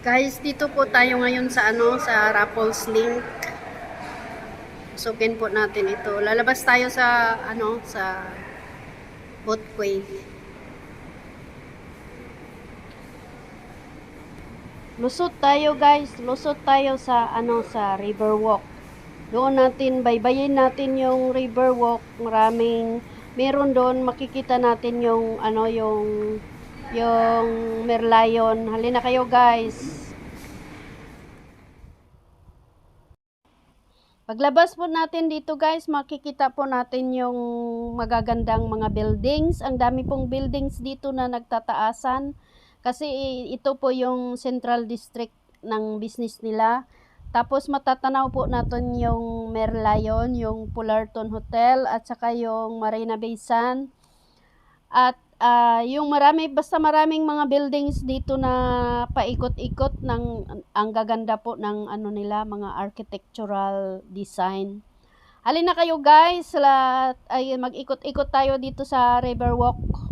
Guys, dito po tayo ngayon sa sa Raffles Link. Sukin po natin ito. Lalabas tayo sa sa boatway. Lusot tayo guys, lusot tayo sa sa Riverwalk. Doon natin baybayin natin yung Riverwalk. Meron doon makikita natin yung yung Merlion. Halina kayo guys. Paglabas po natin dito guys, makikita po natin yung magagandang mga buildings. Ang dami pong buildings dito na nagtataasan. Kasi ito po yung central district ng business nila. Tapos matatanaw po natin yung Merlion, yung Fullerton Hotel, at saka yung Marina Bay Sands. At yung basta maraming mga buildings dito na paikot-ikot ang gaganda po ng nila, mga architectural design. Halina kayo guys, mag-ikot-ikot tayo dito sa Riverwalk.